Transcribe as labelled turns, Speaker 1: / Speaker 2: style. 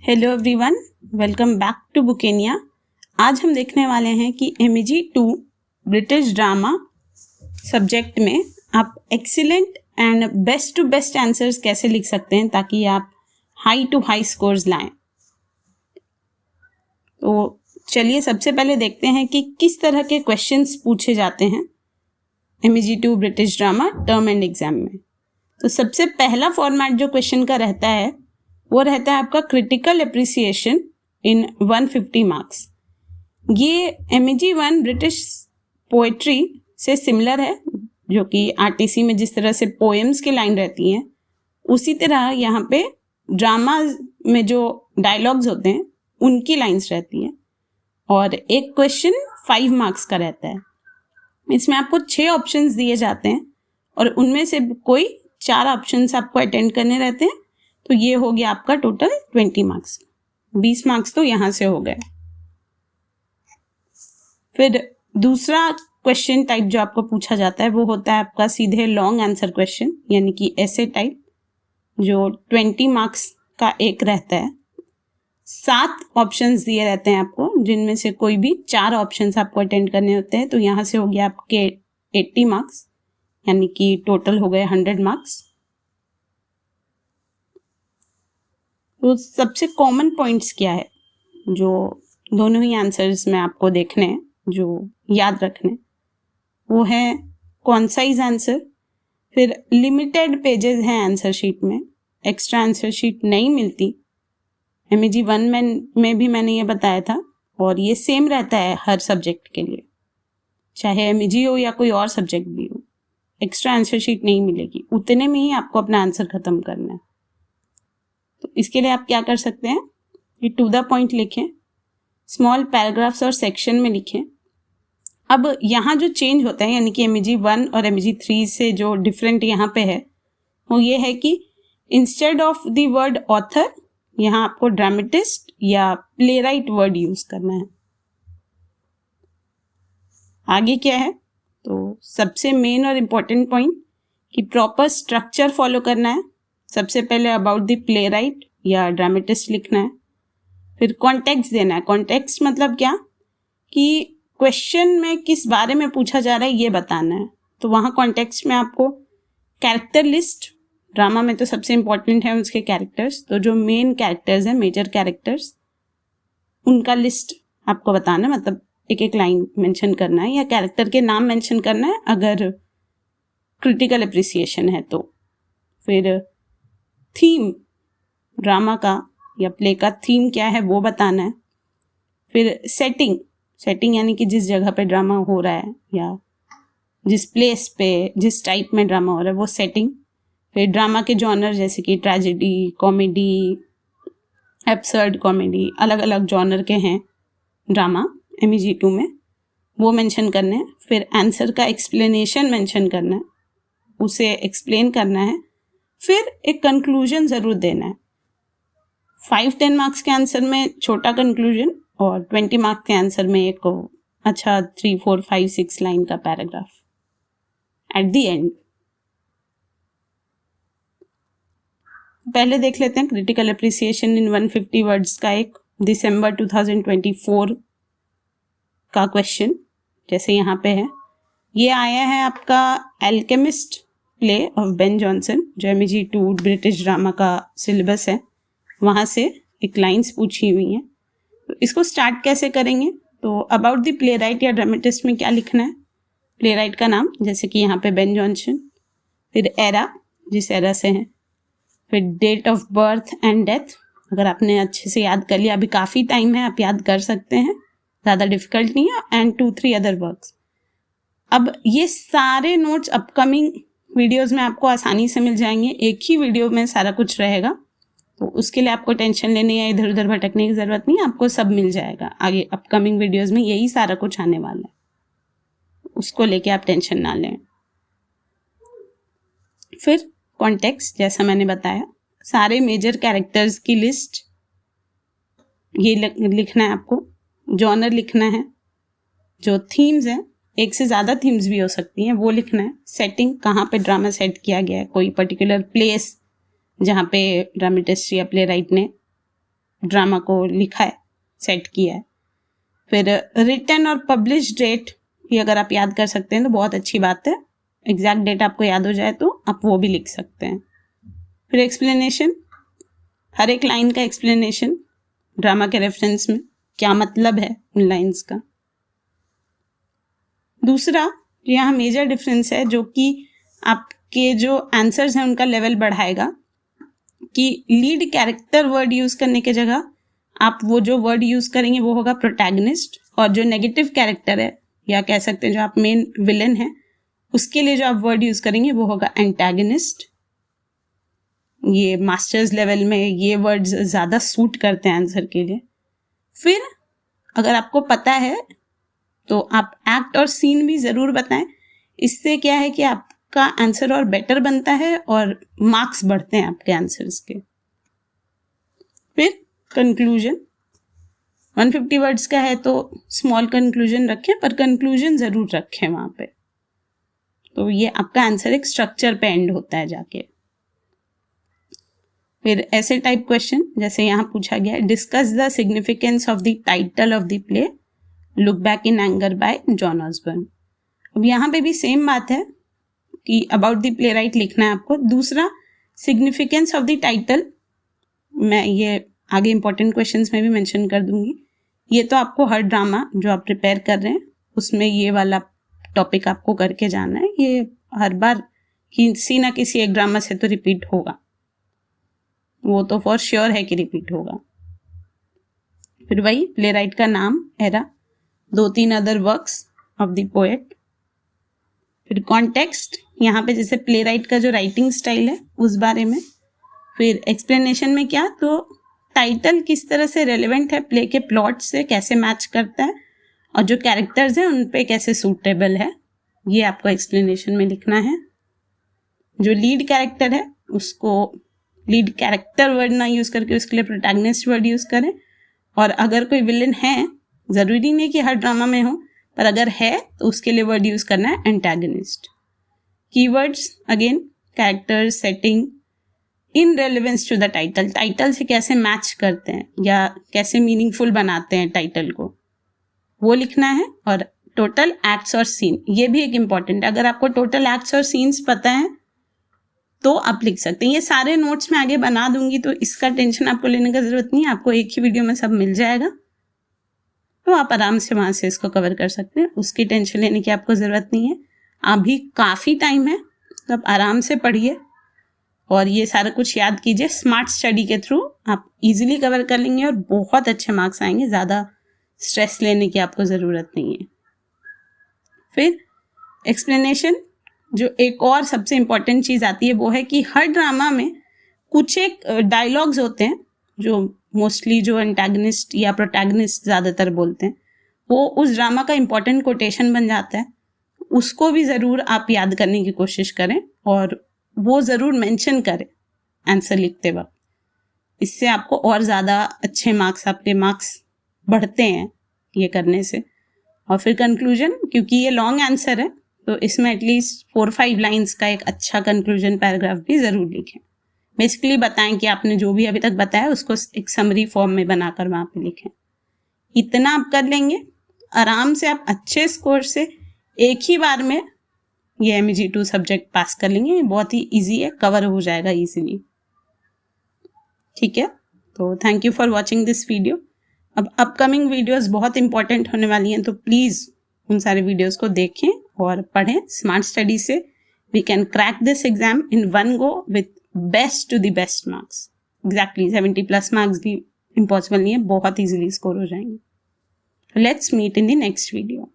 Speaker 1: Hello everyone, welcome back to बुकेनिया। आज हम देखने वाले हैं कि MEG 2 ब्रिटिश ड्रामा सब्जेक्ट में आप excellent and best to best answers कैसे लिख सकते हैं ताकि आप हाई टू हाई स्कोर्स लाएं। तो चलिए सबसे पहले देखते हैं कि किस तरह के क्वेश्चंस पूछे जाते हैं MEG 2 British drama term and exam में। तो सबसे पहला फॉर्मेट जो क्वेश्चन का रहता है वो रहता है आपका क्रिटिकल एप्रिसिएशन इन 150 मार्क्स। ये MEG 1 ब्रिटिश पोएट्री से सिमिलर है, जो कि RTC में जिस तरह से पोएम्स की लाइन रहती हैं उसी तरह यहाँ पे ड्रामा में जो डायलॉग्स होते हैं उनकी लाइंस रहती हैं। और एक क्वेश्चन 5 मार्क्स का रहता है। इसमें आपको 6 ऑप्शंस दिए जाते हैं और उनमें से कोई 4 ऑप्शंस आपको अटेंड करने रहते हैं। तो ये हो गया आपका टोटल 20 मार्क्स। 20 मार्क्स तो यहाँ से हो गए। फिर दूसरा क्वेश्चन टाइप जो आपको पूछा जाता है वो होता है आपका सीधे लॉन्ग आंसर क्वेश्चन, यानी कि ऐसे टाइप, जो 20 मार्क्स का एक रहता है। 7 ऑप्शंस दिए रहते हैं आपको, जिनमें से कोई भी 4 ऑप्शंस आपको अटेंड करने होते हैं। तो यहाँ से हो गया आपके 80 मार्क्स, यानी कि टोटल हो गए 100 मार्क्स। तो सबसे कॉमन पॉइंट्स क्या है जो दोनों ही आंसर्स में आपको देखने हैं, जो याद रखने, वो है कॉन्साइज आंसर। फिर लिमिटेड पेजेस हैं आंसर शीट में, एक्स्ट्रा आंसर शीट नहीं मिलती। MEG 1 में भी मैंने ये बताया था और ये सेम रहता है हर सब्जेक्ट के लिए, चाहे MEG हो या कोई और सब्जेक्ट भी हो। एक्स्ट्रा आंसर शीट नहीं मिलेगी, उतने में ही आपको अपना आंसर खत्म करना है। तो इसके लिए आप क्या कर सकते हैं, ये टू द पॉइंट लिखें, स्मॉल पैराग्राफ्स और सेक्शन में लिखें। अब यहाँ जो चेंज होता है, यानी कि MEG 1 और MEG 3 से जो डिफरेंट यहाँ पे है वो ये है कि instead of the word author यहाँ आपको ड्रामेटिस्ट या प्ले राइट वर्ड यूज करना है। आगे क्या है, तो सबसे मेन और इम्पोर्टेंट पॉइंट कि प्रॉपर स्ट्रक्चर फॉलो करना है। सबसे पहले अबाउट द प्ले राइट या ड्रामेटिस्ट लिखना है। फिर कॉन्टेक्स्ट देना है। कॉन्टेक्स्ट मतलब क्या, कि क्वेश्चन में किस बारे में पूछा जा रहा है ये बताना है। तो वहाँ कॉन्टेक्स्ट में आपको कैरेक्टर लिस्ट, ड्रामा में तो सबसे इम्पोर्टेंट है उसके कैरेक्टर्स, तो जो मेन कैरेक्टर्स हैं, मेजर कैरेक्टर्स, उनका लिस्ट आपको बताना है। मतलब एक एक लाइन मेंशन करना है या कैरेक्टर के नाम मेंशन करना है अगर क्रिटिकल एप्रिसिएशन है तो। फिर थीम, ड्रामा का या प्ले का थीम क्या है वो बताना है। फिर सेटिंग यानी कि जिस जगह पे ड्रामा हो रहा है या जिस प्लेस पे जिस टाइप में ड्रामा हो रहा है वो सेटिंग। फिर ड्रामा के जॉनर जैसे कि ट्रेजेडी, कॉमेडी, एब्सर्ड कॉमेडी, अलग अलग जॉनर के हैं ड्रामा MEG 2 में, वो मेंशन करने हैं। फिर आंसर का एक्सप्लेनेशन मेंशन करना है, उसे एक्सप्लेन करना है। फिर एक कंक्लूजन ज़रूर देना है। 5-10 मार्क्स के आंसर में छोटा कंक्लूजन और 20 मार्क्स के आंसर में एक अच्छा 3, 4, 5, 6 लाइन का पैराग्राफ एट द एंड। पहले देख लेते हैं क्रिटिकल एप्रिसिएशन इन 150 वर्ड्स का एक दिसंबर 2024 का क्वेश्चन, जैसे यहाँ पे है। ये आया है आपका alchemist play of Ben Jonson, जो MEG 2 ब्रिटिश ड्रामा का सिलेबस है, वहाँ से एक लाइंस पूछी हुई हैं। तो इसको स्टार्ट कैसे करेंगे, तो अबाउट द प्ले राइट या ड्रामेटिस्ट में क्या लिखना है, प्ले राइट का नाम, जैसे कि यहाँ पे बेन जॉनसन। फिर एरा, जिस एरा से है। फिर date of birth and death, अगर आपने अच्छे से याद कर लिया, अभी काफ़ी टाइम है, आप याद कर सकते हैं, ज़्यादा डिफिकल्ट नहीं है। And 2-3 other works. अब ये सारे नोट्स अपकमिंग वीडियोस में आपको आसानी से मिल जाएंगे, एक ही वीडियो में सारा कुछ रहेगा। तो उसके लिए आपको टेंशन लेने या इधर उधर भटकने की ज़रूरत नहीं है, आपको सब मिल जाएगा। आगे अपकमिंग वीडियोस में यही सारा कुछ आने वाला है, उसको लेके आप टेंशन ना लें। फिर कॉन्टेक्स्ट, जैसा मैंने बताया, सारे मेजर कैरेक्टर्स की लिस्ट ये लिखना है आपको। जॉनर लिखना है। जो थीम्स हैं, एक से ज़्यादा थीम्स भी हो सकती हैं, वो लिखना है। सेटिंग, कहाँ पे ड्रामा सेट किया गया है, कोई पर्टिकुलर प्लेस जहाँ पे ड्रामेटिस्ट या प्ले राइट ने ड्रामा को लिखा है, सेट किया है। फिर रिटन और पब्लिश डेट भी अगर आप याद कर सकते हैं तो बहुत अच्छी बात है। एग्जैक्ट डेट आपको याद हो जाए तो आप वो भी लिख सकते हैं। फिर एक्सप्लेनेशन, हर एक लाइन का एक्सप्लेनेशन ड्रामा के रेफरेंस में, क्या मतलब है उन लाइंस का। दूसरा यहाँ मेजर डिफरेंस है जो कि आपके जो आंसर्स हैं उनका लेवल बढ़ाएगा, कि लीड कैरेक्टर वर्ड यूज करने के जगह आप वो जो वर्ड यूज करेंगे वो होगा प्रोटैगनिस्ट, और जो नेगेटिव कैरेक्टर है या कह सकते हैं जो आप मेन विलन है उसके लिए जो आप वर्ड यूज करेंगे वो होगा एंटैगनिस्ट। ये मास्टर्स लेवल में ये वर्ड्स ज़्यादा सूट करते हैं आंसर के लिए। फिर अगर आपको पता है तो आप एक्ट और सीन भी ज़रूर बताएं। इससे क्या है कि आपका आंसर और बेटर बनता है और मार्क्स बढ़ते हैं आपके आंसर्स के। फिर कंक्लूजन, 150 वर्ड्स का है तो स्मॉल कंक्लूजन रखें, पर कंक्लूजन ज़रूर रखें वहाँ पे, तो ये आपका आंसर एक स्ट्रक्चर पे एंड होता है जाके। फिर ऐसे टाइप क्वेश्चन जैसे यहाँ पूछा गया है, discuss the significance of the title of the play look back in anger bye John Osborne. अब यहाँ पे भी सेम बात है कि अबाउट द प्ले राइट लिखना है आपको। दूसरा सिग्निफिकेंस ऑफ द टाइटल, मैं ये आगे इंपॉर्टेंट क्वेश्चंस में भी मेंशन कर दूंगी। ये तो आपको हर ड्रामा जो आप प्रिपेयर कर रहे हैं उसमें ये वाला टॉपिक आपको करके जाना है। ये हर बार किसी ना किसी एक ड्रामा से तो रिपीट होगा, वो तो फॉर श्योर है कि रिपीट होगा। फिर वही प्ले राइट का नाम, era, 2-3 other works of the poet. फिर कॉन्टेक्स्ट, यहाँ पे जैसे प्ले राइट का जो राइटिंग स्टाइल है उस बारे में। फिर एक्सप्लेनेशन में क्या, तो टाइटल किस तरह से रेलेवेंट है प्ले के प्लॉट से, कैसे मैच करता है, और जो कैरेक्टर्स हैं उन पे कैसे सूटेबल है, ये आपको एक्सप्लेनेशन में लिखना है। जो लीड कैरेक्टर है उसको लीड कैरेक्टर वर्ड ना यूज़ करके उसके लिए प्रोटैगनिस्ट वर्ड यूज़ करें। और अगर कोई विलन है, ज़रूरी नहीं कि हर ड्रामा में हो, पर अगर है तो उसके लिए वर्ड यूज़ करना है antagonist. Keywords again character, setting, in relevance to the title, title से कैसे मैच करते हैं या कैसे मीनिंगफुल बनाते हैं टाइटल को, वो लिखना है। और टोटल एक्ट्स और सीन, ये भी एक इम्पॉर्टेंट है। अगर आपको टोटल एक्ट्स और सीन्स पता है तो आप लिख सकते हैं। ये सारे नोट्स मैं आगे बना दूंगी तो इसका टेंशन आपको लेने का ज़रूरत नहीं है, आपको एक ही वीडियो में सब मिल जाएगा, तो आप आराम से वहाँ से इसको कवर कर सकते हैं। उसकी टेंशन लेने की आपको ज़रूरत नहीं है। अभी काफ़ी टाइम है तो आप आराम से पढ़िए और ये सारा कुछ याद कीजिए। स्मार्ट स्टडी के थ्रू आप इजीली कवर कर लेंगे और बहुत अच्छे मार्क्स आएंगे। ज़्यादा स्ट्रेस लेने की आपको ज़रूरत नहीं है। फिर एक्सप्लेनेशन, जो एक और सबसे इम्पॉर्टेंट चीज़ आती है वो है कि हर ड्रामा में कुछ एक डायलॉग्स होते हैं जो मोस्टली जो एंटैगनिस्ट या प्रोटैगनिस्ट ज़्यादातर बोलते हैं, वो उस ड्रामा का इम्पॉर्टेंट कोटेशन बन जाता है। उसको भी ज़रूर आप याद करने की कोशिश करें और वो ज़रूर मेंशन करें आंसर लिखते वक्त। इससे आपको और ज़्यादा अच्छे मार्क्स, आपके मार्क्स बढ़ते हैं ये करने से। और फिर कंक्लूजन, क्योंकि ये लॉन्ग आंसर है तो इसमें एटलीस्ट 4-5 लाइंस का एक अच्छा कंक्लूजन पैराग्राफ भी ज़रूर लिखें। बेसिकली बताएं कि आपने जो भी अभी तक बताया उसको एक समरी फॉर्म में बनाकर वहाँ पे लिखें। इतना आप कर लेंगे, आराम से आप अच्छे स्कोर से एक ही बार में ये MEG2 सब्जेक्ट पास कर लेंगे। बहुत ही इजी है, कवर हो जाएगा इजीली। ठीक है, तो thank you for watching this video. अब अपकमिंग वीडियोस बहुत इंपॉर्टेंट होने वाली हैं, तो प्लीज़ उन सारे वीडियोस को देखें और पढ़ें। स्मार्ट स्टडी से we can crack this exam in one go with best to the best marks. Exactly 70+ marks भी इम्पॉसिबल नहीं है, बहुत ईजिली स्कोर हो जाएंगे। Let's meet in the next video.